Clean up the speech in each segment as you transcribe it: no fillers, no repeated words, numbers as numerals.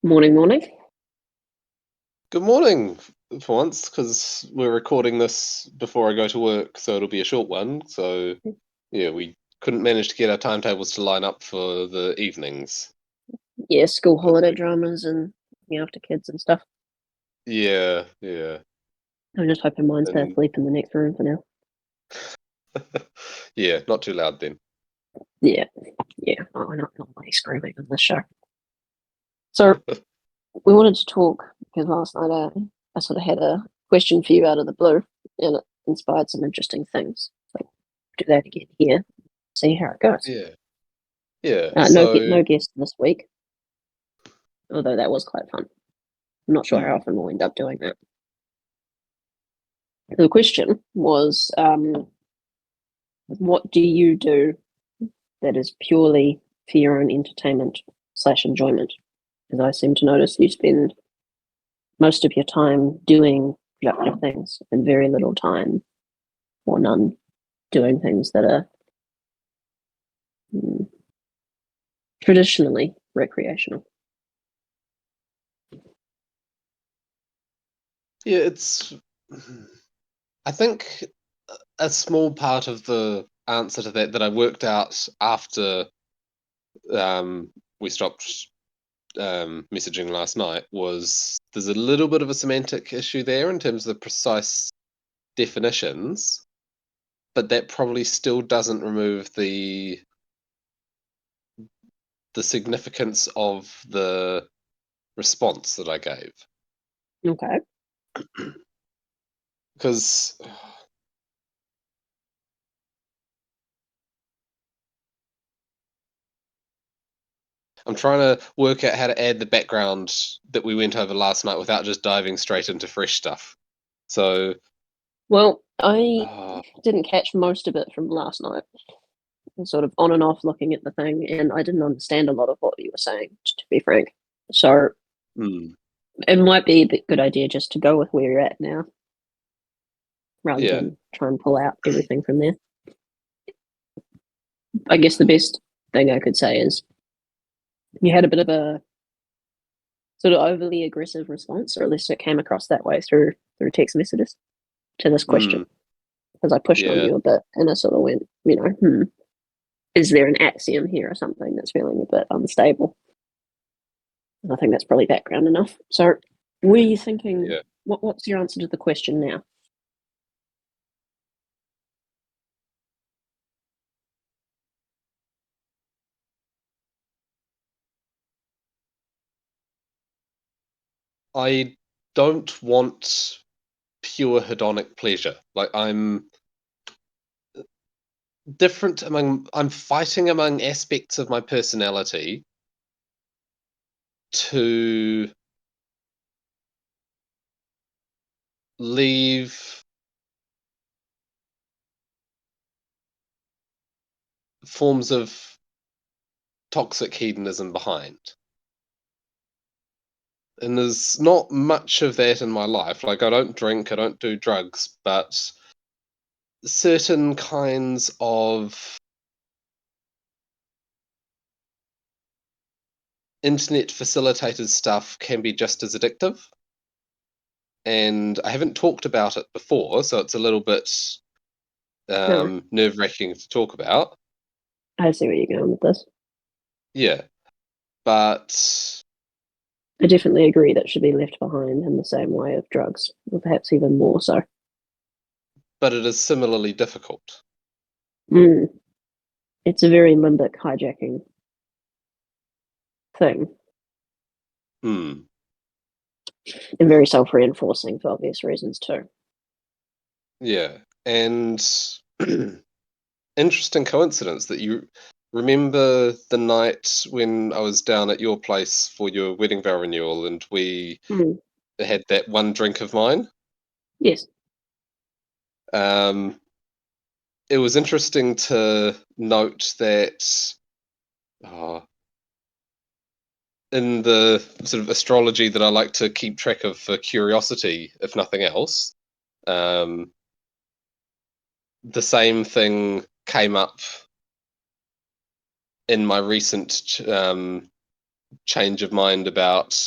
Morning, morning. Good morning for once, because we're recording this before I go to work, so it'll be a short one. So, yeah, we couldn't manage to get our timetables to line up for the evenings Yeah, school this holiday week. dramas and looking after kids and stuff. Yeah, yeah. I'm just hoping mine's And asleep in the next room for now. yeah, not too loud then. Yeah, yeah. Oh, we're not really screaming in this show. So we wanted to talk because last night I sort of had a question for you out of the blue, and it inspired some interesting things. So do that again here. See how it goes. Yeah, yeah. No So, guest this week, although that was quite fun. I'm not sure how hmm, often we'll end up doing that. The question was, what do you do that is purely for your own entertainment/enjoyment? Because I seem to notice you spend most of your time doing productive things and very little time or none doing things that are mm, traditionally recreational. yeah, I think a small part of the answer to that I worked out after we stopped messaging last night was there's a little bit of a semantic issue there in terms of the precise definitions, but that probably still doesn't remove the significance of the response that I gave. Okay. Because I'm trying to work out how to add the background that we went over last night without just diving straight into fresh stuff. So, Well, I uh, didn't catch most of it from last night. I was sort of on and off looking at the thing, and I didn't understand a lot of what you were saying, to be frank. So hmm, it might be a good idea just to go with where you're at now rather yeah, than try and pull out everything from there. I guess the best thing I could say is you had a bit of a sort of overly aggressive response, or at least it came across that way through text messages to this hmm, question. Because I pushed on yeah. you a bit and I sort of went, is there an axiom here or something that's feeling a bit unstable? And I think that's probably background enough. So were you thinking Yeah. what's your answer to the question now? I don't want pure hedonic pleasure. Like I'm fighting among aspects of my personality to leave forms of toxic hedonism behind. And there's not much of that in my life. Like I don't drink, I don't do drugs, but certain kinds of internet facilitated stuff can be just as addictive. And I haven't talked about it before, so it's a little bit No, nerve wracking to talk about. I see where you're going with this. Yeah, but I definitely agree that should be left behind in the same way of drugs, or perhaps even more so. it is similarly difficult. Mm, it's a very limbic hijacking thing Hmm. and very self reinforcing for obvious reasons too. Yeah, and interesting coincidence that you remember the night when I was down at your place for your wedding vow renewal, and we Mm, had that one drink of mine. yes. Um, it was interesting to note that oh, in the sort of astrology that I like to keep track of for curiosity, if nothing else, um, the same thing came up in my recent change of mind about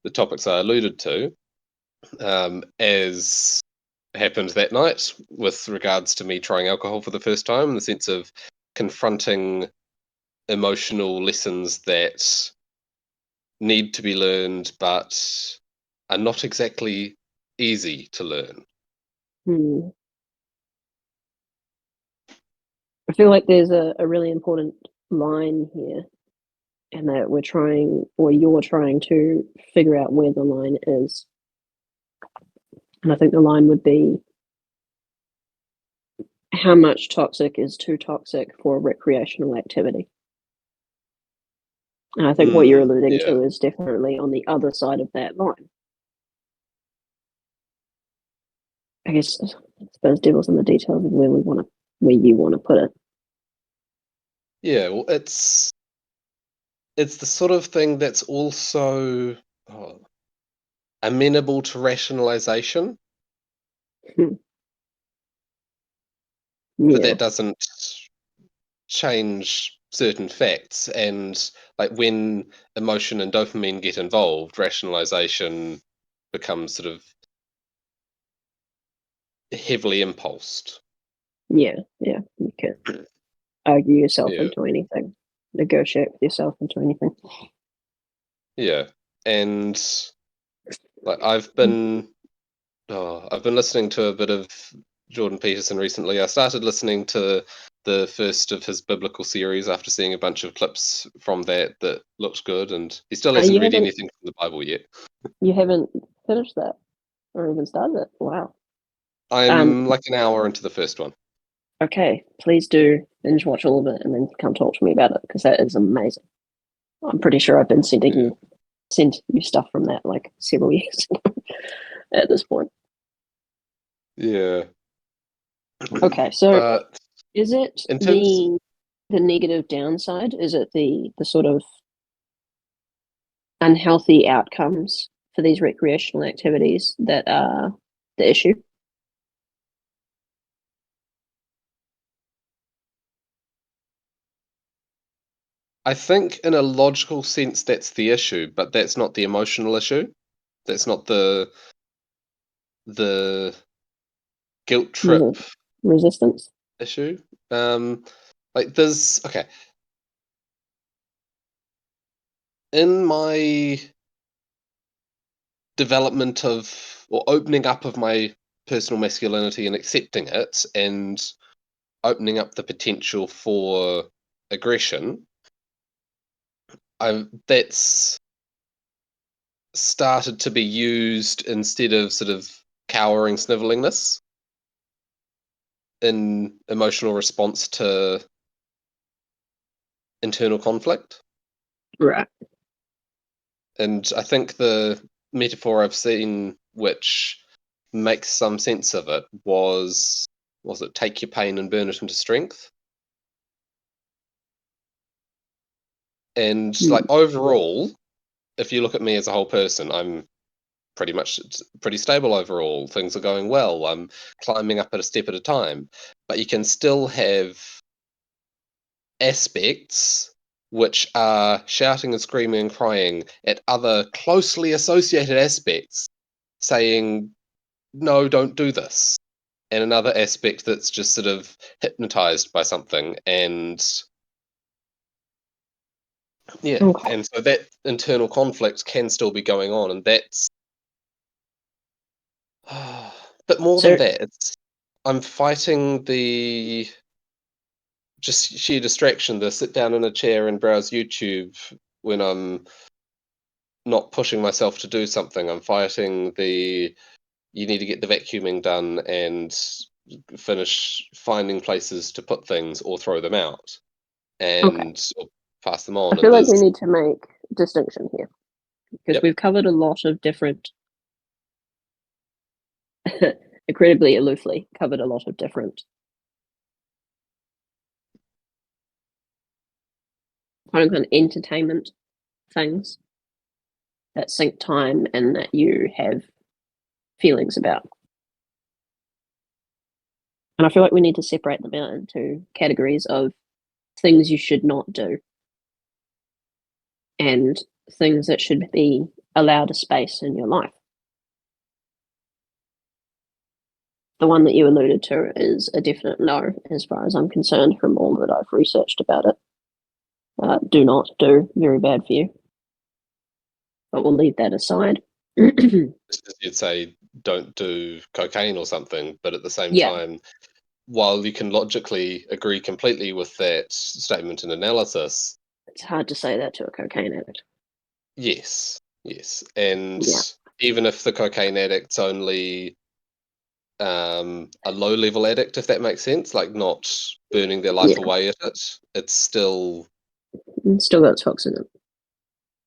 the topics I alluded to, as happened that night with regards to me trying alcohol for the first time, in the sense of confronting emotional lessons that need to be learned but are not exactly easy to learn. Hmm. I feel like there's a really important line here, and that we're trying, or you're trying to figure out where the line is. And I think the line would be, how much toxic is too toxic for recreational activity? And I think what you're alluding Yeah. to is definitely on the other side of that line. I guess I suppose devil's in the details of where you want to put it. Yeah, well, it's the sort of thing that's also amenable to rationalization, Hmm. but Yeah, that doesn't change certain facts. And like when emotion and dopamine get involved, rationalization becomes sort of heavily impulsed. yeah. You can argue yourself Yeah, into anything, negotiate with yourself into anything. yeah, and like I've been listening to a bit of Jordan Peterson recently. I started listening to the first of his biblical series after seeing a bunch of clips from that looked good, and he still hasn't You read haven't anything from the Bible yet. you haven't finished that or even started it. Wow. Um. I'm like an hour into the first one. Okay. Please do binge watch all of it and then come talk to me about it, because that is amazing. I'm pretty sure I've been Yeah. sent you stuff from that like several years ago at this point. Yeah. Okay, so But is it in terms, the negative downside? Is it the sort of unhealthy outcomes for these recreational activities that are the issue? I think in a logical sense that's the issue, but that's not the emotional issue. That's not the guilt trip Resi- Resistance? issue. Um, like there's okay in my development of or opening up of my personal masculinity and accepting it and opening up the potential for aggression, that's started to be used instead of sort of cowering snivelingness in emotional response to internal conflict. Right. And I think the metaphor I've seen which makes some sense of it was it take your pain and burn it into strength. And like Mm. overall, if you look at me as a whole person, I'm pretty stable overall. Things are going well. I'm climbing up at a step at a time. But you can still have aspects which are shouting and screaming and crying at other closely associated aspects, saying, no, don't do this. And another aspect that's just sort of hypnotized by something. And yeah, Okay. and so that internal conflict can still be going on. And that's, but more than So, that, I'm fighting the just sheer distraction, the sit down in a chair and browse YouTube when I'm not pushing myself to do something. I'm fighting the you need to get the vacuuming done and finish finding places to put things or throw them out okay. or pass them I on. feel And like we there's need to make a distinction here, because yep, we've covered a lot of different, incredibly aloofly, covered a lot of different quote unquote entertainment things that sink time and that you have feelings about. And I feel like we need to separate them out into categories of things you should not do and things that should be allowed a space in your life. The one that you alluded to is a definite no, as far as I'm concerned, from all that I've researched about it. Do not do, very bad for you. But we'll leave that aside. You'd say don't do cocaine or something, but at the same Yeah. time, while you can logically agree completely with that statement and analysis, It's hard to say that to a cocaine addict. yes, and Yeah. even if the cocaine addict's only a low-level addict, if that makes sense, like not burning their life Yeah. away at it, it's still. It's still got its hooks in it.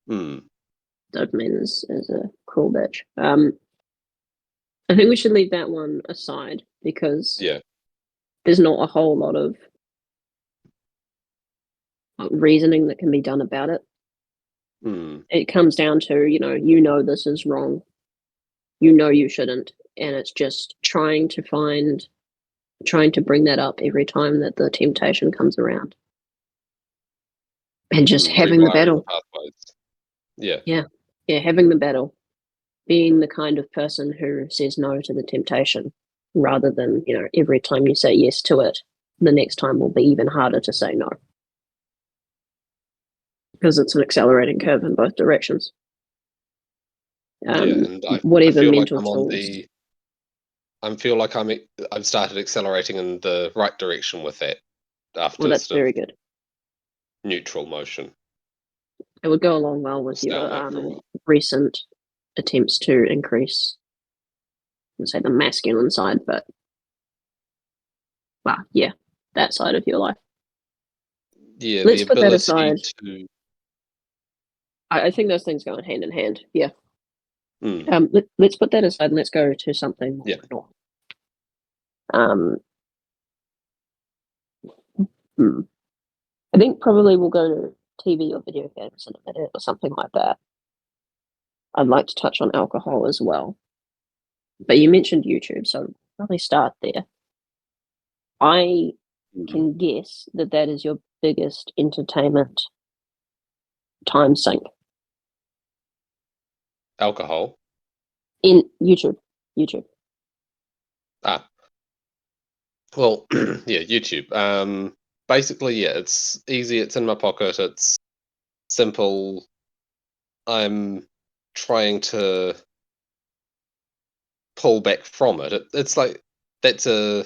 Mm, Dopamine is a cruel bitch. I think we should leave that one aside because yeah. there's not a whole lot of reasoning that can be done about it. Mm, It comes down to, you know this is wrong. You know you shouldn't. And it's just trying to bring that up every time that the temptation comes around. And just having the rewiring the battle. pathways. Yeah. Yeah. Yeah, having the battle. Being the kind of person who says no to the temptation rather than, every time you say yes to it, the next time will be even harder to say no. Because it's an accelerating curve in both directions. Yeah, and I Whatever feel like mental tools. I've started accelerating in the right direction with that Well, after that's sort of very good. neutral motion. It would go along well with Stay on your that for a while. recent attempts to increase, let's say, the masculine side, but well, yeah, that side of your life. Yeah, the Let's put that ability aside. to. I think those things go hand in hand. Yeah. Mm, Let's put that aside and let's go to something more yeah, normal. Um, hmm. I think probably we'll go to TV or video games in a minute or something like that. I'd like to touch on alcohol as well. But you mentioned YouTube, so probably start there. I mhm. can guess that that is your biggest entertainment time sink Alcohol. in YouTube. YouTube. Ah, well, yeah, YouTube. Basically, yeah, it's easy. It's in my pocket. It's simple. I'm trying to pull back from it. It's like that's a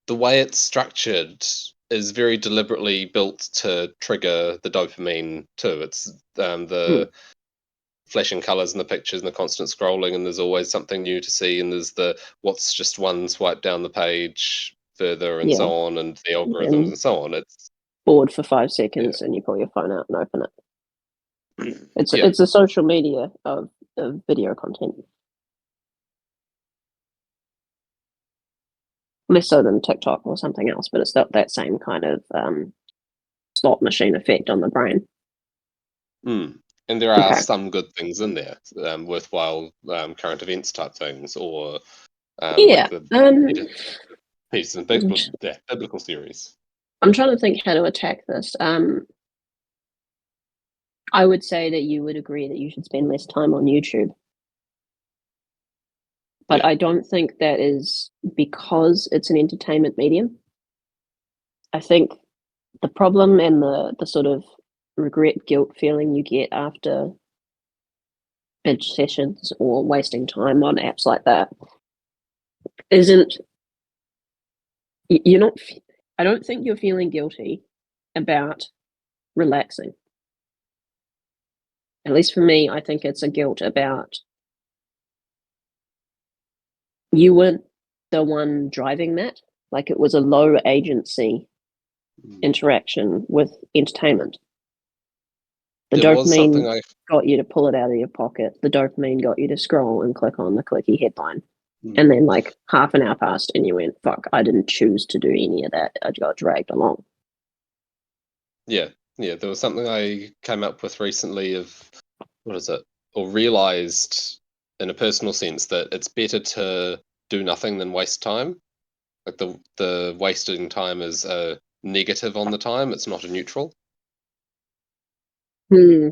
the way it's structured is very deliberately built to trigger the dopamine too. It's Mm, the flashing colors and the pictures and the constant scrolling, and there's always something new to see, and there's the what's just one swipe down the page further and yeah. so on, and the algorithms And and so on. It's bored for five yeah, seconds and you pull your phone out and open it. It's yeah, it's a social media of video content. Less so than TikTok or something else, but it's that same kind of slot machine effect on the brain. mm. And there are Okay. some good things in there, worthwhile current events type things, or like Yeah. the Peter and biblical series. I'm trying to think how to attack this. I would say that you would agree that you should spend less time on YouTube, but Yeah, I don't think that is because it's an entertainment medium. I think the problem and the sort of regret guilt feeling you get after binge sessions or wasting time on apps like that isn't you're not. I don't think you're feeling guilty about relaxing. At least for me, I think it's a guilt about you weren't the one driving that. Like it was a low agency mm. interaction with entertainment. The There was something dopamine I. got you to pull it out of your pocket. The dopamine got you to scroll and click on the clicky headline. And Mm. then like half an hour passed and you went, fuck, I didn't choose to do any of that. I got dragged along. Yeah, yeah. There was something I came up with recently of what is it, or realized in a personal sense that it's better to do nothing than waste time. Like the wasting time is a negative on the time. It's not a neutral. Hmm.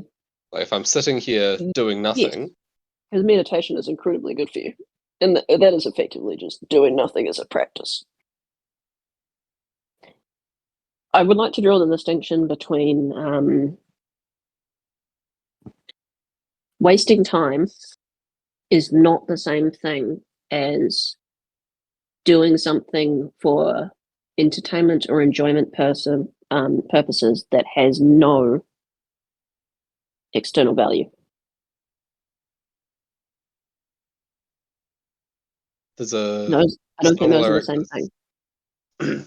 Like if I'm sitting here doing Yes, nothing, because meditation is incredibly good for you, and that is effectively just doing nothing as a practice. I would like to draw the distinction between wasting time is not the same thing as doing something for entertainment or enjoyment purposes that has no external value. there's a No, I don't think song those are the lyric same thing.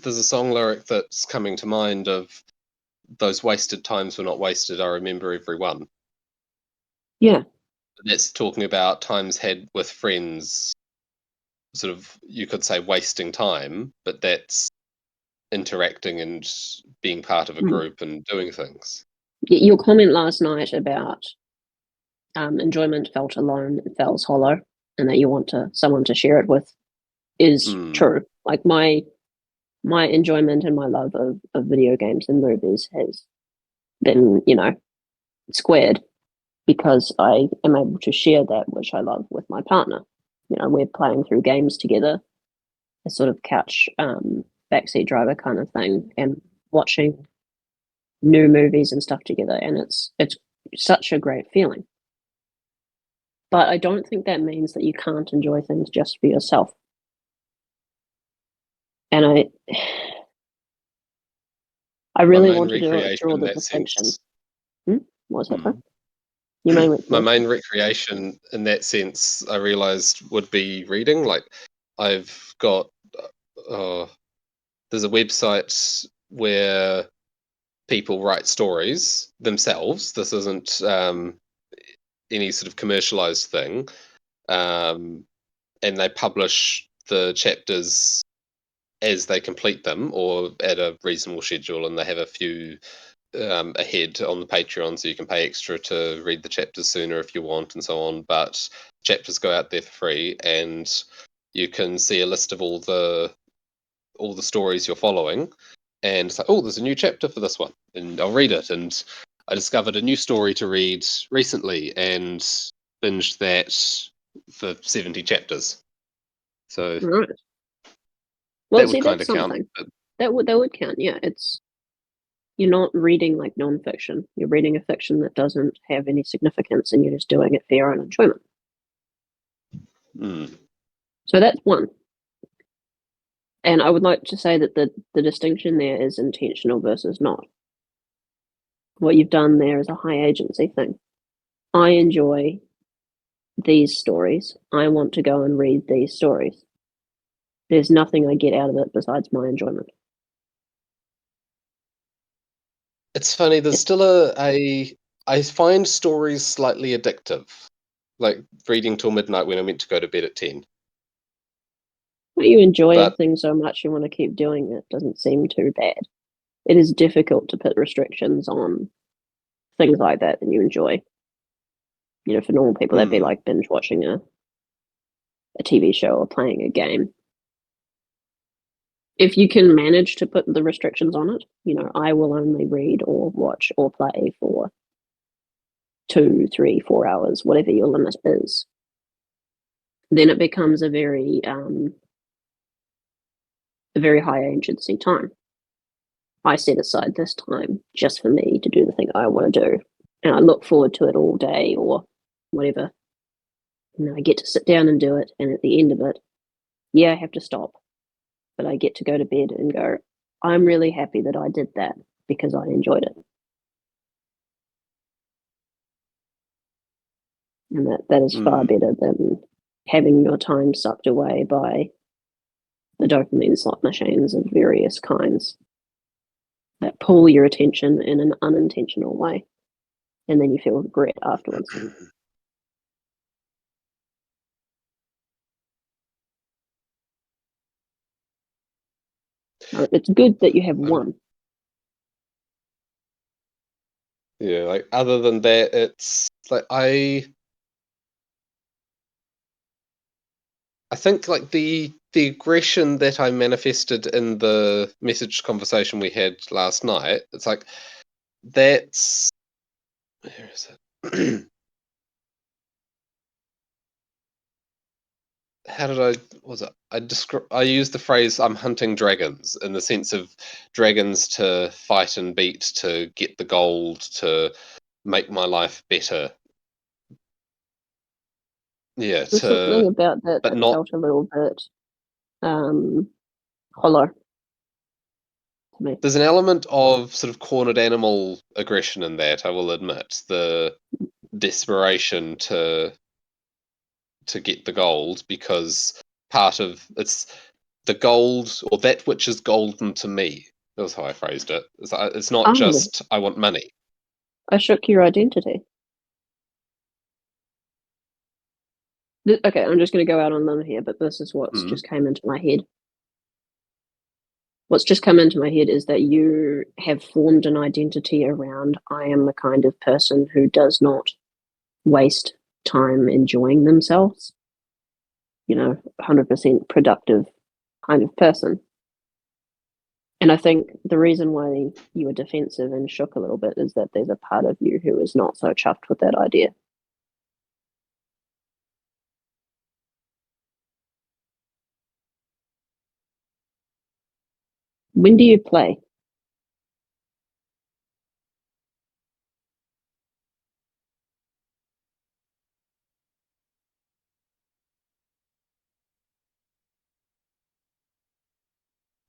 there's a song lyric that's coming to mind of those wasted times were not wasted. I remember every one. Yeah. That's talking about times had with friends, sort of, you could say wasting time, but that's interacting and being part of a Mm. group and doing things. Your comment last night about enjoyment felt alone, it feels hollow, and that you want someone to share it with is true. Like my enjoyment and my love of video games and movies has been, squared because I am able to share that which I love with my partner. We're playing through games together, a sort of couch backseat driver kind of thing, and watching new movies and stuff together, and it's such a great feeling. But I don't think that means that you can't enjoy things just for yourself. And I My really main want to recreation draw in the that distinction. sense. What's that? Mm. You mean My main recreation in that sense, I realized, would be reading. Like, I've got, there's a website where people write stories themselves. This isn't any sort of commercialized thing. And they publish the chapters as they complete them or at a reasonable schedule, and they have a few ahead on the Patreon, so you can pay extra to read the chapters sooner if you want, and so on. But chapters go out there for free, and you can see a list of all the stories you're following, and it's like, oh, there's a new chapter for this one, and I'll read it. And I discovered a new story to read recently, and binged that for 70 chapters. So Right. Well, that would see, kind that's of count. something But, that would count. Yeah, you're not reading like nonfiction. You're reading a fiction that doesn't have any significance, and you're just doing it for your own enjoyment. So that's one. And I would like to say that the distinction there is intentional versus not. What you've done there is a high agency thing. I enjoy these stories. I want to go and read these stories. There's nothing I get out of it besides my enjoyment. it's funny. There's still I find stories slightly addictive, like reading till midnight when I'm meant to go to bed at 10. When you enjoy a But thing so much you want to keep doing it, doesn't seem too bad. It is difficult to put restrictions on things like that you enjoy. For normal people, that'd be like binge watching a TV show or playing a game. If you can manage to put the restrictions on it, I will only read or watch or play for 2, 3, 4 hours, whatever your limit is. Then it becomes a very high agency time. I set aside this time just for me to do the thing I want to do, and I look forward to it all day or whatever. And I get to sit down and do it, and at the end of it, I have to stop, but I get to go to bed and go, I'm really happy that I did that because I enjoyed it. And that is far better than having your time sucked away by the dopamine slot machines of various kinds that pull your attention in an unintentional way, and then you feel regret afterwards. It's good that you have one. Yeah, like other than that, it's like I think like the aggression that I manifested in the message conversation we had last night, it's like that's, where is it? how did I was it? I used the phrase "I'm hunting dragons" in the sense of dragons to fight and beat to get the gold to make my life better. Yeah, There's something to about that but that not. felt a little bit hollow to me. There's an element of sort of cornered animal aggression in that, I will admit. The desperation to get the gold because part of it's the gold or that which is golden to me. That was how I phrased it. It's not Oh, just I want money. I shook your identity. Okay, I'm just going to go out on them here, but this is what's Mm. just came into my head. What's just come into my head is that you have formed an identity around I am the kind of person who does not waste time enjoying themselves. 100% productive kind of person. And I think the reason why you were defensive and shook a little bit is that there's a part of you who is not so chuffed with that idea. When do you play?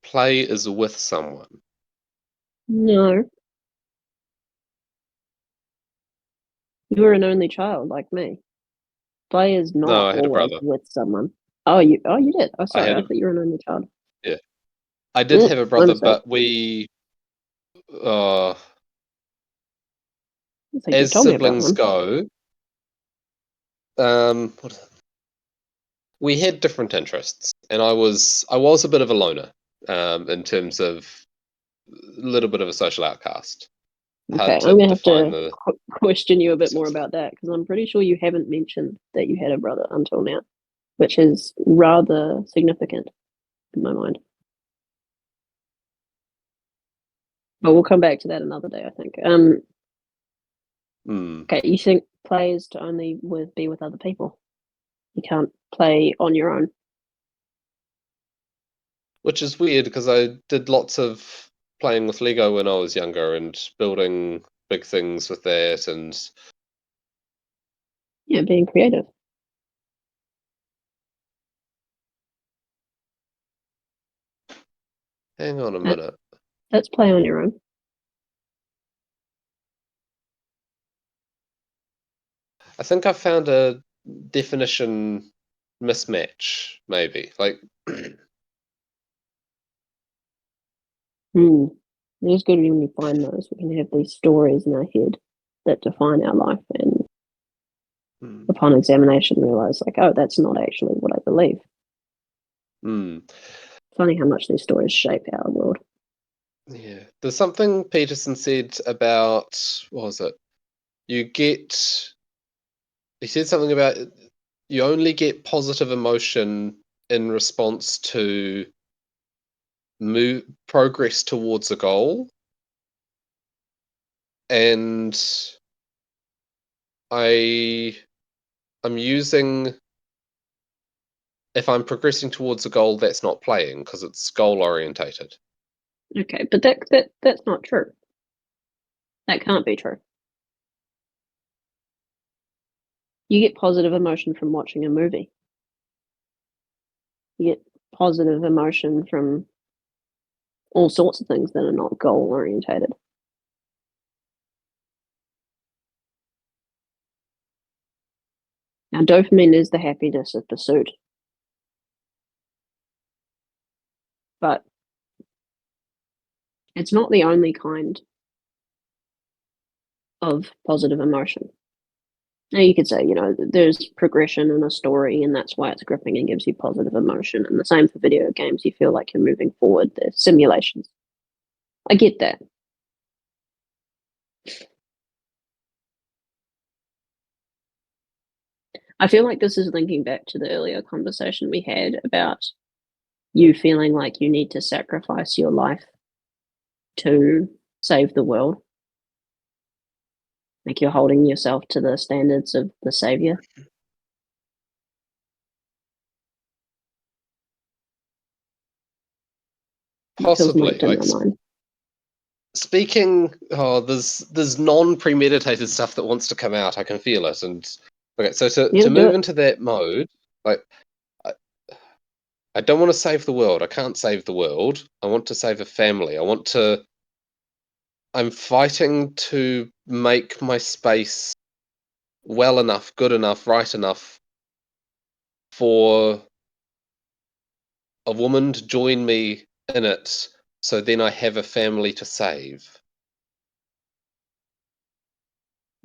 Play is with someone. No, you're an only child like me. Play is No, not I had a always brother. with someone. Oh, you did. Oh, I sorry. had I a thought you were an only child. yeah. I did have a My brother, mistake. but we uh I think you've as told me about siblings one. go, what we had different interests, and I was a bit of a loner, in terms of a little bit of a social outcast. Okay, Hard I'm to gonna have define to the question you a bit more specifics. about that because I'm pretty sure you haven't mentioned that you had a brother until now, which is rather significant in my mind. But we'll come back to that another day, I think. Hmm. Okay, you think play is to only be with other people? You can't play on your own. Which is weird because I did lots of playing with Lego when I was younger and building big things with that. And Yeah, being creative. hang on a That minute, that's play on your own. I think I found a definition mismatch. Maybe like Hmm. It is good when you find those. We can have these stories in our head that define our life, and hmm, upon examination, realize like, oh, that's not actually what I believe. hmm, Funny how much these stories shape our world. yeah. There's something Peterson said about what was it? You get he said something about you only get positive emotion in response to move progress towards a goal, and I I'm using if I'm progressing towards a goal that's not playing because it's goal orientated. Okay, but that's not true. That can't be true. You get positive emotion from watching a movie. You get positive emotion from all sorts of things that are not goal orientated. Now, dopamine is the happiness of pursuit, but it's not the only kind of positive emotion. Now, you could say, there's progression in a story, and that's why it's gripping and gives you positive emotion. And the same for video games. You feel like you're moving forward. They're simulations. I get that. I feel like this is linking back to the earlier conversation we had about you feeling like you need to sacrifice your life to save the world. Like you're holding yourself to the standards of the savior. It feels Possibly. linked in Like my mind. speaking, there's non-premeditated stuff that wants to come out. I can feel it. And okay, so Yeah, to do move it. into that mode, like I don't want to save the world. I can't save the world. I want to save a family. I'm fighting to make my space well enough, good enough, right enough for a woman to join me in it, so then I have a family to save.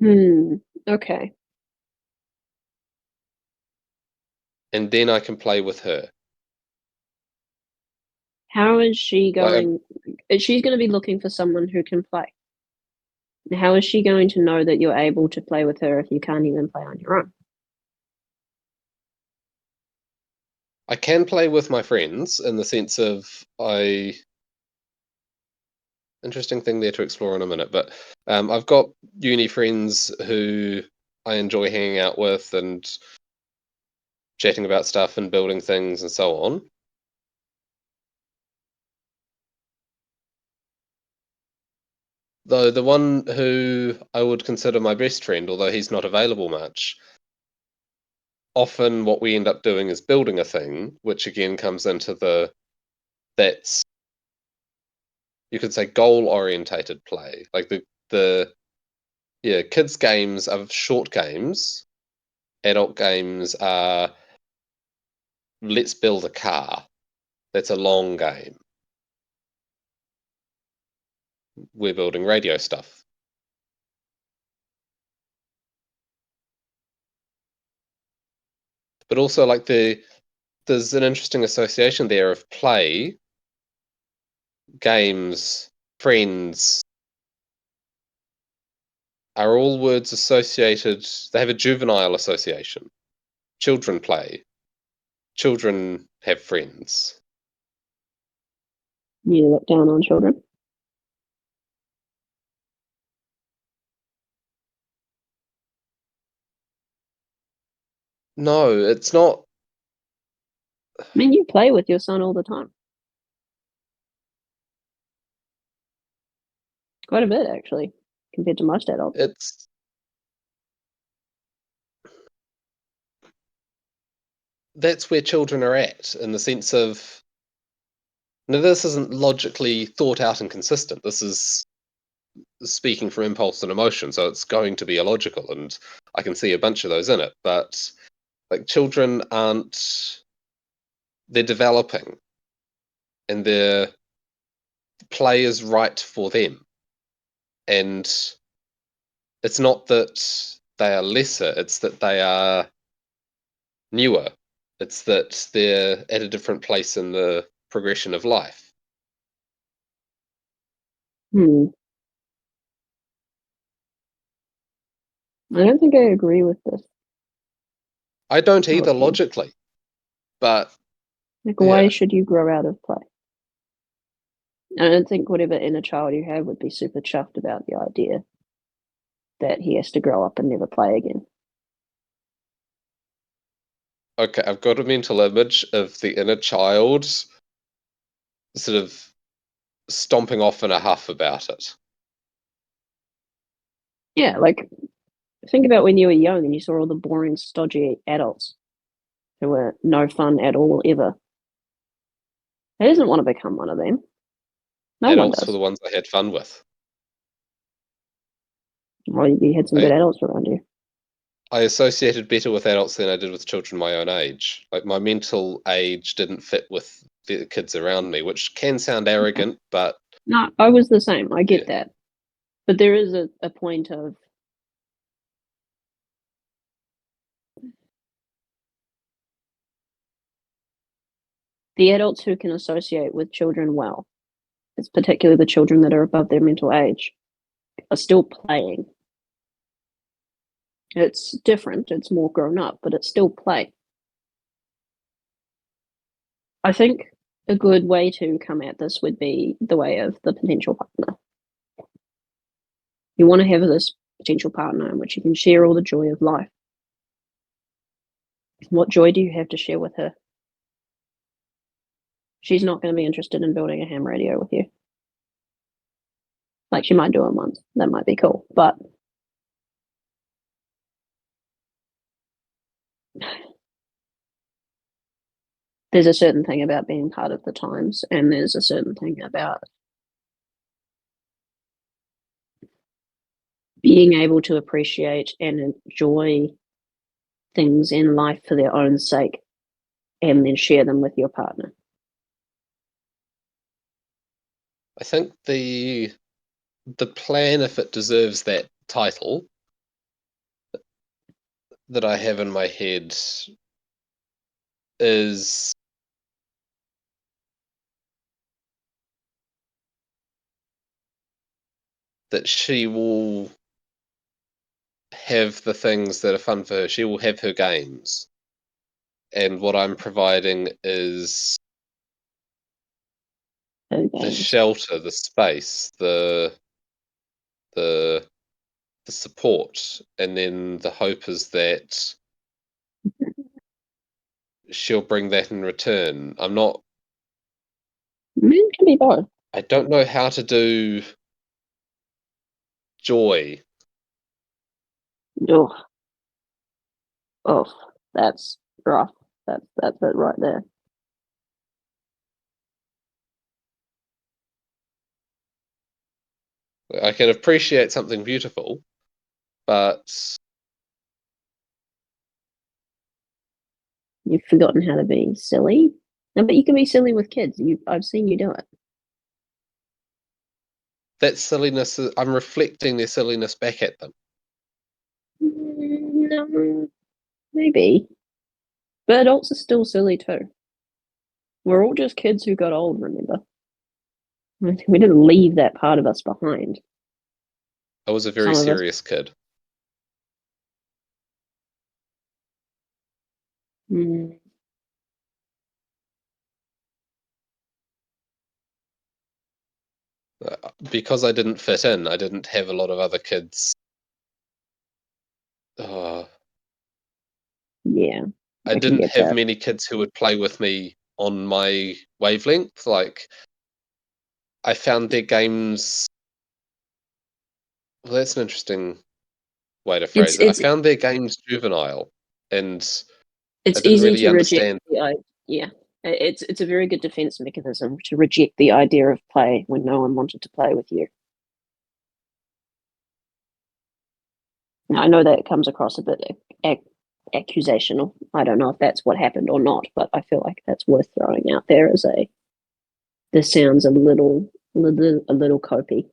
Okay. And then I can play with her. How is she Like going? She's going to be looking for someone who can play. How is she going to know that you're able to play with her if you can't even play on your own? I can play with my friends in the sense of I interesting thing there to explore in a minute, but I've got uni friends who I enjoy hanging out with and chatting about stuff and building things and so on. Though the one who I would consider my best friend, although he's not available much, often what we end up doing is building a thing, which again comes into that's you could say goal orientated play. Like the yeah, kids games are short games. Adult games are let's build a car. That's a long game. We're building radio stuff. But also like there's an interesting association there of play, games, friends are all words associated, they have a juvenile association. Children play. Children have friends. You look down on children. No, it's not. I mean, you play with your son all the time. Quite a bit, actually, compared to most adults. It's that's where children are at in the sense of now this isn't logically thought out and consistent. This is speaking from impulse and emotion, so it's going to be illogical, and I can see a bunch of those in it. But like children aren't, they're developing, and their play is right for them, and it's not that they are lesser; it's that they are newer. It's that they're at a different place in the progression of life. Hmm. I don't think I agree with this. I don't How either it seems. logically, but Like, why yeah, should you grow out of play? I don't think whatever inner child you have would be super chuffed about the idea that he has to grow up and never play again. okay, I've got a mental image of the inner child sort of stomping off in a huff about it. Yeah, like think about when you were young and you saw all the boring, stodgy adults who were no fun at all ever. Who doesn't want to become one of them? No one Adults were does. the ones I had fun with. Well, you had some good I, adults around you. I associated better with adults than I did with children my own age. Like my mental age didn't fit with the kids around me, which can sound Okay. arrogant, but No, I was the same. I yeah. get that. But there is a point of the adults who can associate with children well, it's particularly the children that are above their mental age, are still playing. It's different, it's more grown up, but it's still play. I think a good way to come at this would be the way of the potential partner. You want to have this potential partner in which you can share all the joy of life. What joy do you have to share with her? She's not going to be interested in building a ham radio with you. Like, she might do it once. That might be cool. But there's a certain thing about being part of the times, and there's a certain thing about being able to appreciate and enjoy things in life for their own sake and then share them with your partner. I think the plan, if it deserves that title, that I have in my head is that she will have the things that are fun for her. She will have her games. And what I'm providing is the shelter, the space, the support, and then the hope is that she'll bring that in return. I'm not. Men can be both. I don't know how to do joy. Oh, that's rough. That's it right there. I can appreciate something beautiful, but You've forgotten how to be silly. No, but you can be silly with kids. I've seen you do it. that silliness, I'm reflecting their silliness back at them. No, maybe. But adults are still silly too. We're all just kids who got old, remember? We didn't leave that part of us behind. I was a very Some of us. serious kid. Because I didn't fit in, I didn't have a lot of other kids. Yeah. I can didn't get have that. many kids who would play with me on my wavelength. Like, I found their games. Well, that's an interesting way to phrase it. I It's found their games juvenile, and I it's didn't easy really to reject understand. yeah. It's a very good defense mechanism to reject the idea of play when no one wanted to play with you. Now, I know that comes across a bit accusational. I don't know if that's what happened or not, but I feel like that's worth throwing out there as a. This sounds a little copy,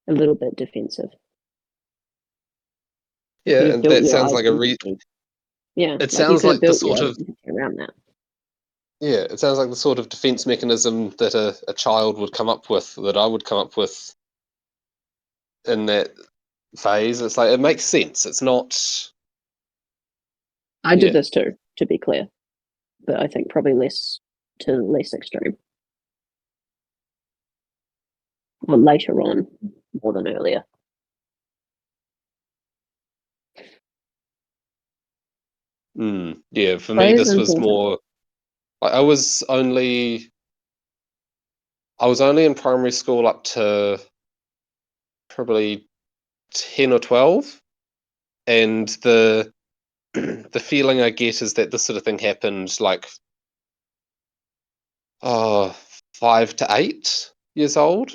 a little bit defensive. Yeah, You've and built that your sounds like identity. Yeah, It like you sounds could have like the built your sort of identity around that. yeah. It sounds like the sort of defense mechanism that a child would come up with, that I would come up with in that phase. It's like it makes sense. It's not. I did Yeah. this too, to be clear, but I think probably less extreme. Or later on, more than earlier. Yeah, for me, Play is this was important. more. I was only in primary school up to probably 10 or 12, and the the feeling I get is that this sort of thing happened like 5 to 8 years old,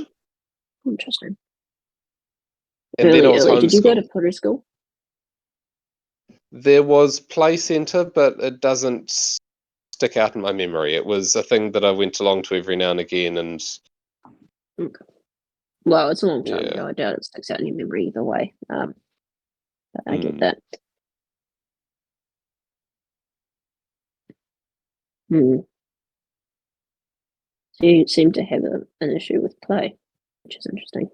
Interesting. and then I was Early. Did you go to homeschooled. Puerto school? There was play centre, but it doesn't stick out in my memory. It was a thing that I went along to every now and again, and Okay. Well, it's a long time yeah. ago. I doubt it sticks out in your memory either way. But I get Mm. that. Hmm. So you seem to have an issue with play, which is interesting.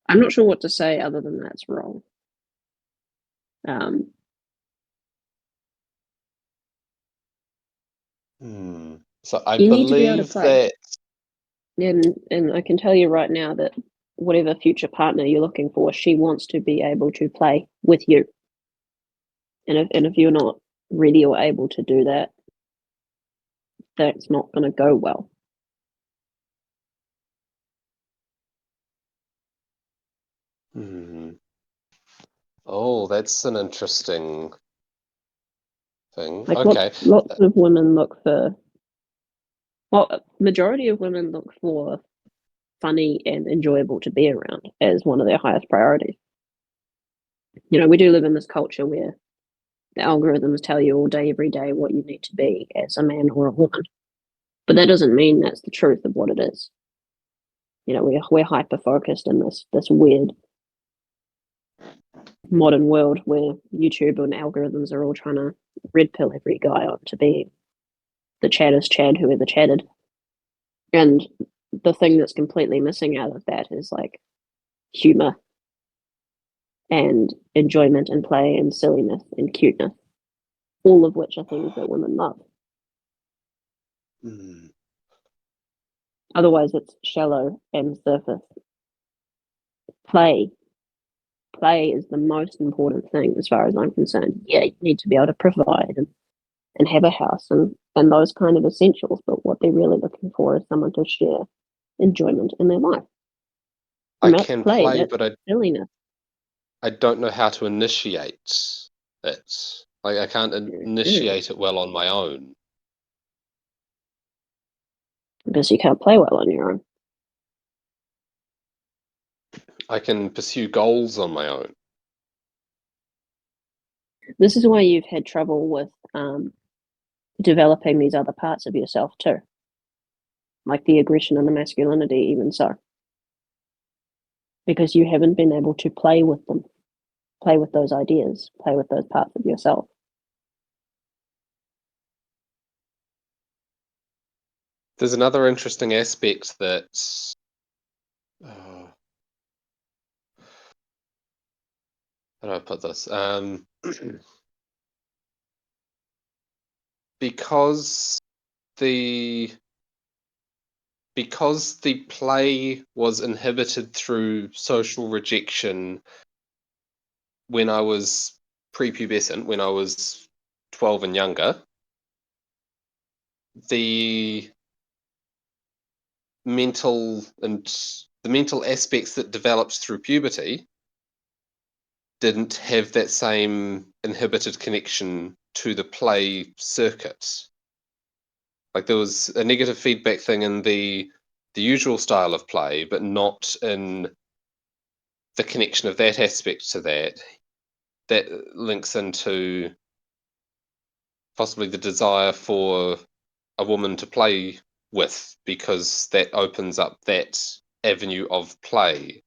I'm not sure what to say other than that's wrong. Hmm. So I You need to be able to believe play. that. And I can tell you right now that whatever future partner you're looking for, she wants to be able to play with you. And if you're not ready or able to do that, that's not going to go well. Oh, that's an interesting thing. Like Okay. lots of women look for, well, majority of women look for funny and enjoyable to be around as one of their highest priorities. You know, we do live in this culture where the algorithms tell you all day, every day what you need to be as a man or a woman. But that doesn't mean that's the truth of what it is. You know, we're hyper focused in this weird modern world where YouTube and algorithms are all trying to red pill every guy on to be the chattest Chad who ever chatted. And the thing that's completely missing out of that is like humor and enjoyment and play and silliness and cuteness, all of which are things that women love. Mm. Otherwise, it's shallow and surface. Play. Play is the most important thing as far as I'm concerned. Yeah, you need to be able to provide and have a house and those kind of essentials, but what they're really looking for is someone to share enjoyment in their life. I And that's can play, play, that's but silliness. I don't know how to initiate it. Like I can't Mhm. initiate it well on my own. Because you can't play well on your own. I can pursue goals on my own. This is why you've had trouble with developing these other parts of yourself too, like the aggression and the masculinity, even so, because you haven't been able to play with them, play with those ideas, play with those parts of yourself. There's another interesting aspect that how do I put this? Because the because the play was inhibited through social rejection when I was prepubescent, when I was 12 and younger, the mental and the mental aspects that developed through puberty didn't have that same inhibited connection to the play circuit. Like there was a negative feedback thing in the usual style of play, but not in the connection of that aspect to that. That links into possibly the desire for a woman to play with because that opens up that avenue of play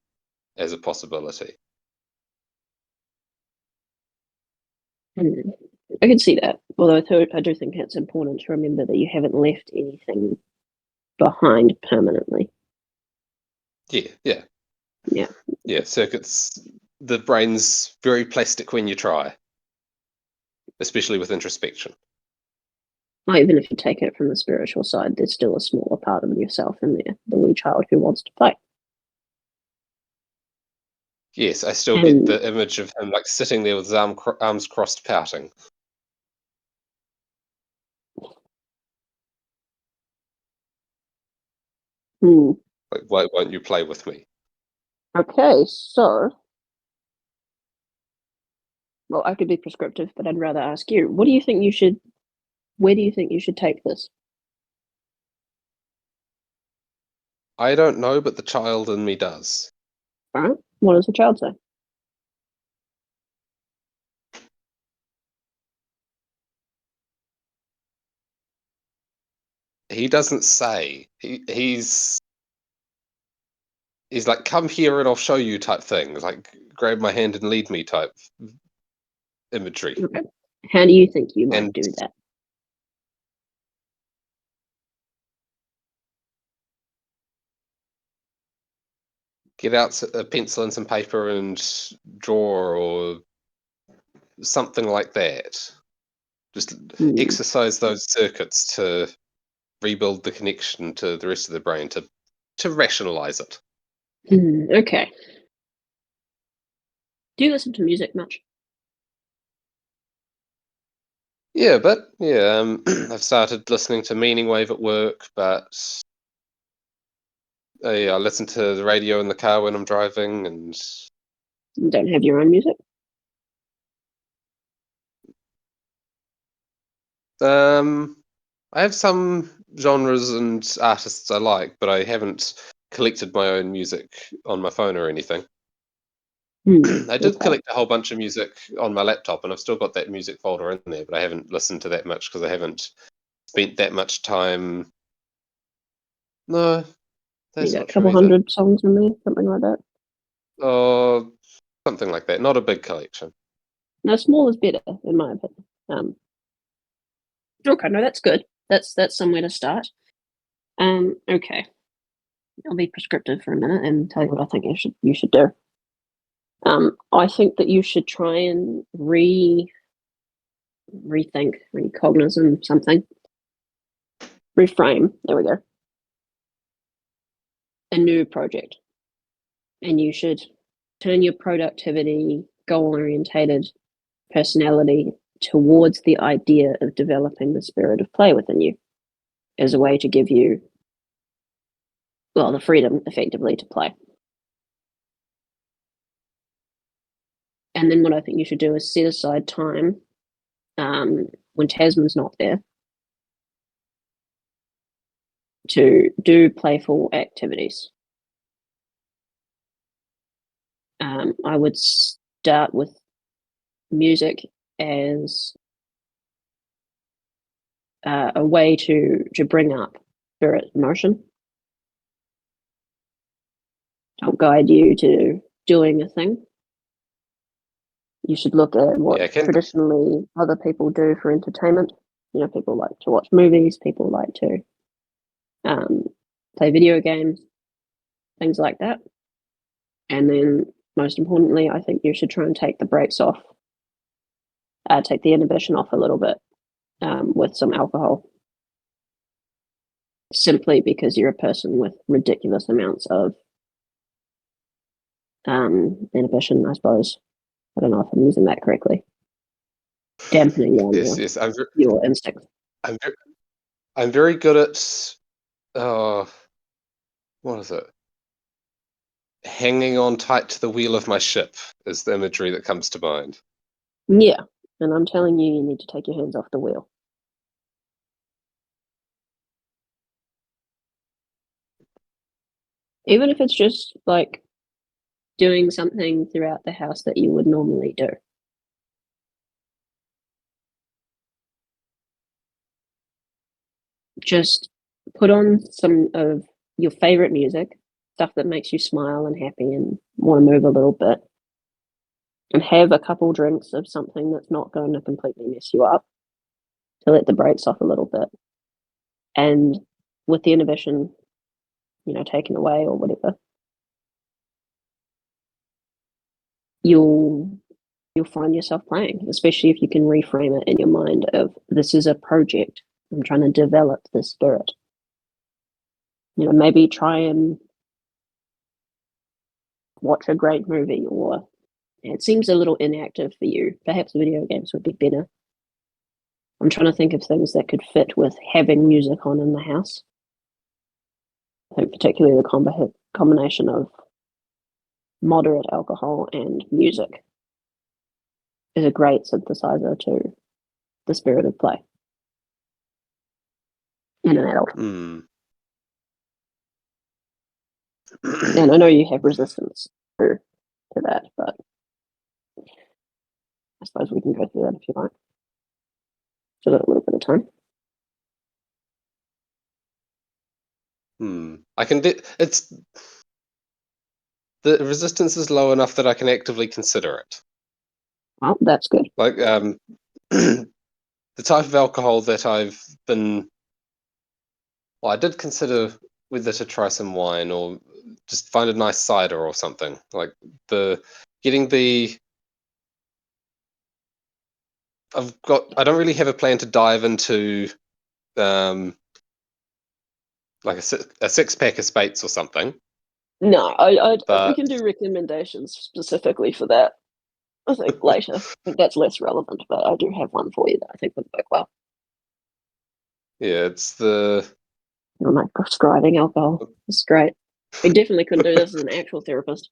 as a possibility. Mm. I can see that. Although I do think it's important to remember that you haven't left anything behind permanently. Yeah, yeah, Yeah. yeah. Circuits. The brain's very plastic when you try, especially with introspection. Well, even if you take it from the spiritual side, there's still a smaller part of yourself in there, the wee child who wants to play. Yes, I still get And the image of him like sitting there with his arms crossed, pouting. hmm, Like, why won't you play with me? okay, so well, I could be prescriptive, but I'd rather ask you. What do you think you should? Where do you think you should take this? I don't know, but the child in me does. All right. What does the child say? He doesn't say. He's like, come here and I'll show you type thing. Like, grab my hand and lead me type imagery. Okay. How do you think you might And do that? get out a pencil and some paper and draw or something like that. Just Hmm. exercise those circuits to rebuild the connection to the rest of the brain to rationalize it. Okay. Do you listen to music much? Yeah, but yeah, I've started listening to Meaning Wave at work, but I listen to the radio in the car when I'm driving, and You don't have your own music? I have some genres and artists I like, but I haven't collected my own music on my phone or anything. I did Okay. collect a whole bunch of music on my laptop, and I've still got that music folder in there, but I haven't listened to that much because I haven't spent that much time. No, You that's got not a true couple either. hundred songs in there, something like that. Or something like that. Not a big collection. No, small is better, in my opinion. Okay, no, that's good. That's somewhere to start. Okay. I'll be prescriptive for a minute and tell you what I think you should do. I think that you should try and rethink, recognizant something, reframe. There we go. A new project, and you should turn your productivity, goal orientated personality towards the idea of developing the spirit of play within you as a way to give you, well, the freedom effectively to play. And then what I think you should do is set aside time when Tasman's not there to do playful activities. I would start with music as a way to bring up spirit emotion, help guide you to doing a thing. You should look at what Yeah, can traditionally other people do for entertainment. You know, people like to watch movies, people like to play video games, things like that. And then, most importantly, I think you should try and take the brakes off, take the inhibition off a little bit with some alcohol, simply because you're a person with ridiculous amounts of inhibition, I suppose. I don't know if I'm using that correctly. Dampening down yes, yes. your instincts. I'm very, I'm very good at what is it? Hanging on tight to the wheel of my ship is the imagery that comes to mind. Yeah, and I'm telling you, you need to take your hands off the wheel. Even if it's just like doing something throughout the house that you would normally do. Just put on some of your favorite music, stuff that makes you smile and happy and want to move a little bit, and have a couple drinks of something that's not going to completely mess you up to let the brakes off a little bit. And with the inhibition, taken away or whatever, you'll find yourself playing, especially if you can reframe it in your mind of this is a project. I'm trying to develop this spirit. Maybe try and watch a great movie, or it seems a little inactive for you. Perhaps video games would be better. I'm trying to think of things that could fit with having music on in the house. I think particularly the combination of moderate alcohol and music is a great synthesizer to the spirit of play in an adult. And I know you have resistance to that, but I suppose we can go through that if you like. Give it a little bit of time. I can. It's the resistance is low enough that I can actively consider it. Well, that's good. Like the type of alcohol that I've been. Well, I did consider whether to try some wine or just find a nice cider or something. Like getting the. I don't really have a plan to dive into like a 6-pack of Spates or something. No, we can But do recommendations specifically for that. I think later. I think that's less relevant, but I do have one for you that I think would work well. yeah, it's the You're like prescribing alcohol. It's great. We definitely couldn't do this as an actual therapist.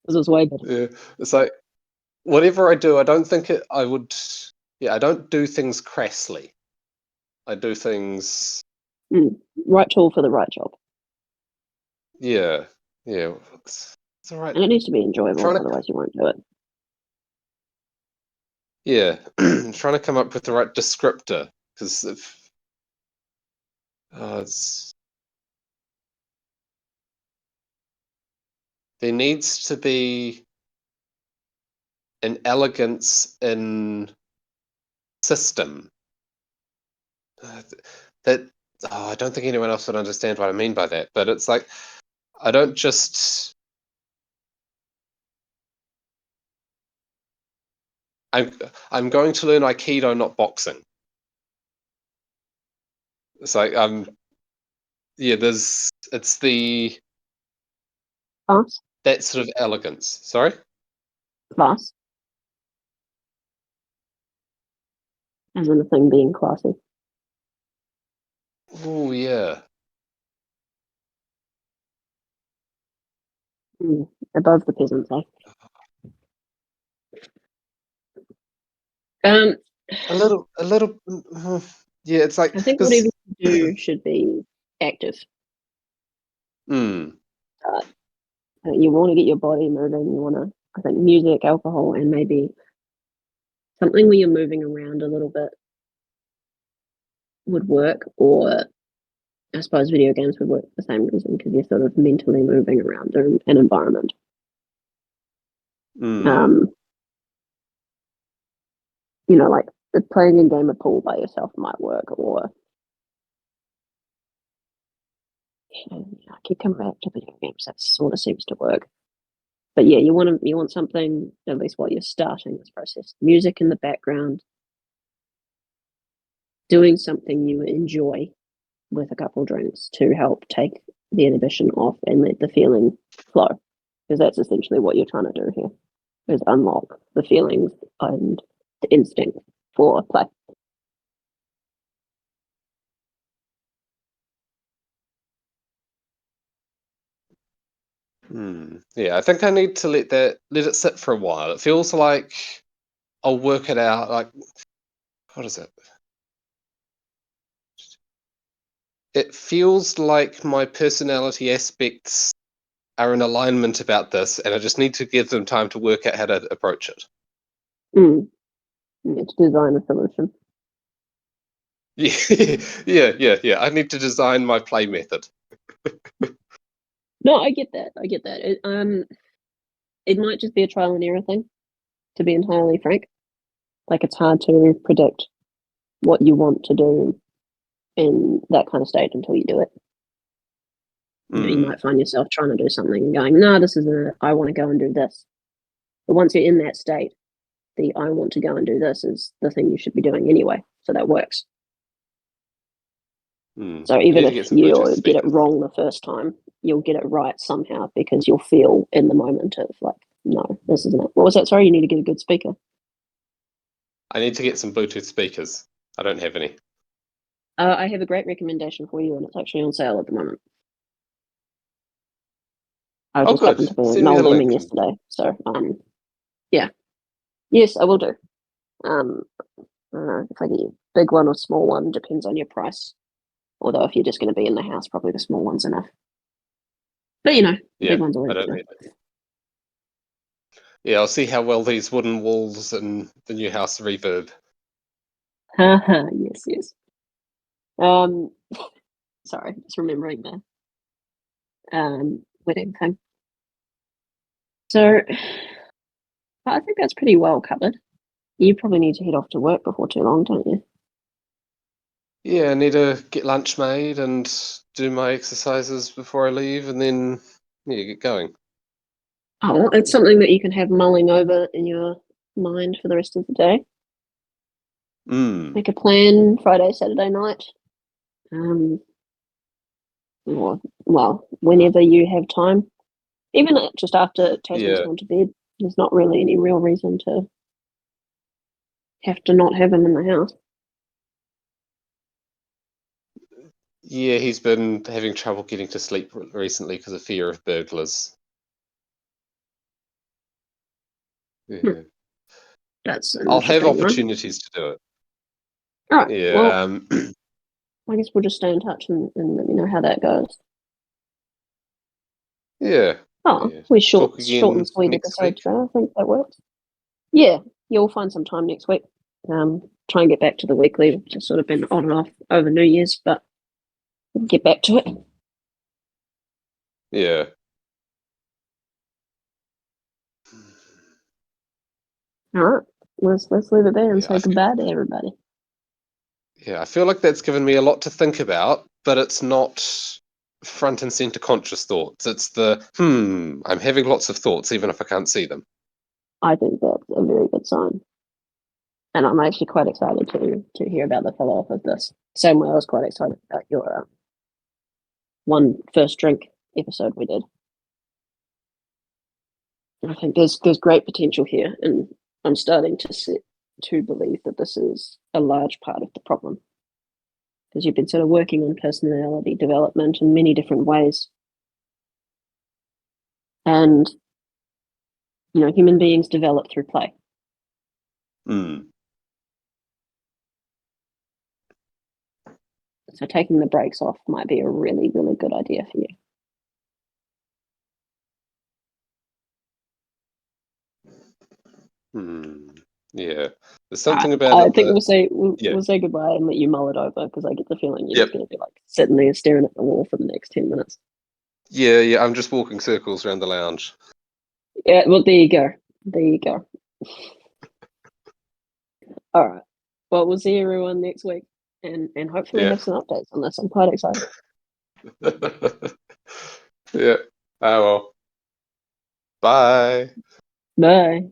This is way better. yeah, it's like whatever I do, I don't think it. I would. Yeah, I don't do things crassly. I do things. Right tool for the right job. Yeah, yeah. It's all right. And it needs to be enjoyable, Trying to. otherwise you won't do it. Yeah, trying to come up with the right descriptor because it's there needs to be an elegance in system that I don't think anyone else would understand what I mean by that. But it's like I don't just I'm going to learn Aikido, not boxing. It's like yeah, it's the Class? that sort of elegance. Sorry. Class. As in a thing being classy. Oh yeah. Above the peasants, eh? Um, A little. Yeah, it's like I think whatever because. you do should be active. Mm, You want to get your body moving. You want to, I think, music, alcohol, and maybe something where you're moving around a little bit would work. Or I suppose video games would work for the same reason because you're sort of mentally moving around an environment. mm, Like playing a game of pool by yourself might work, or I keep coming back to video games. That sort of seems to work. But yeah, you want something at least while you're starting this process. Music in the background, doing something you enjoy with a couple of drinks to help take the inhibition off and let the feeling flow. Because that's essentially what you're trying to do here, is unlock the feelings and the instinct for play. yeah, I think I need to let it sit for a while. It feels like I'll work it out. Like, what is it? It feels like my personality aspects are in alignment about this, and I just need to give them time to work out how to approach it. You need to design a solution. Yeah, yeah. I need to design my play method. No, I get that. I get that. It might just be a trial and error thing, to be entirely frank. Like it's hard to predict what you want to do in that kind of state until you do it. You might find yourself trying to do something and going, no, I want to go and do this. But once you're in that state, the I want to go and do this is the thing you should be doing anyway. So that works. So I need even to if get some you Bluetooth get it speakers. wrong the first time, you'll get it right somehow because you'll feel in the moment of like, no, this isn't it. What was that? Sorry, you need to get a good speaker. I need to get some Bluetooth speakers. I don't have any. I have a great recommendation for you, and it's actually on sale at the moment. I Oh, just good. happened to be at Send me Noel the Leeming link. yesterday, so yeah, yes, I will do. Um, I don't know if I get you a big one or small one depends on your price. Although if you're just going to be in the house, probably the small one's enough. But the Yeah, big one's I always don't better. need it. Yeah, I'll see how well these wooden walls and the new house reverb. Haha, yes, yes. Um, sorry, just remembering the wedding thing. So I think that's pretty well covered. You probably need to head off to work before too long, don't you? Yeah, I need to get lunch made and do my exercises before I leave, and then get going. Oh, it's something that you can have mulling over in your mind for the rest of the day. Mm. Make a plan Friday, Saturday night. Um, or well, whenever you have time, even just after Tasman's Yeah. gone to bed. There's not really any real reason to have to not have him in the house. Yeah, he's been having trouble getting to sleep recently because of fear of burglars. Yeah. That's I'll have interesting, right? opportunities to do it. All right. Well, Yeah. I guess we'll just stay in touch and let me know how that goes. Yeah. Oh, Yeah. we Talk short and again sweet next episode week. today. I think that works. Yeah, you'll find some time next week. Try and get back to the weekly. We've just sort of been on and off over New Year's, but we'll get back to it. Yeah. All right. Let's leave it there and Yeah. say goodbye to everybody. I feel like that's given me a lot to think about, but it's not front and center conscious thoughts. It's the I'm having lots of thoughts even if I can't see them. I think that's a very good sign. And I'm actually quite excited to hear about the follow up of this. Same way I was quite excited about your one first drink episode we did. I think there's great potential here, and I'm starting to believe that this is a large part of the problem because you've been sort of working on personality development in many different ways, and human beings develop through play. Mm. So taking the brakes off might be a really, really good idea for you. Yeah. There's All right. something about I it think that we'll say goodbye and let you mull it over because I get the feeling you're Yep. just going to be like sitting there staring at the wall for the next 10 minutes. Yeah, I'm just walking circles around the lounge. Yeah, well, there you go. There you go. All right. Well, we'll see everyone next week and hopefully Yeah. have some updates on this. I'm quite excited. Yeah. Oh well. Bye. Bye.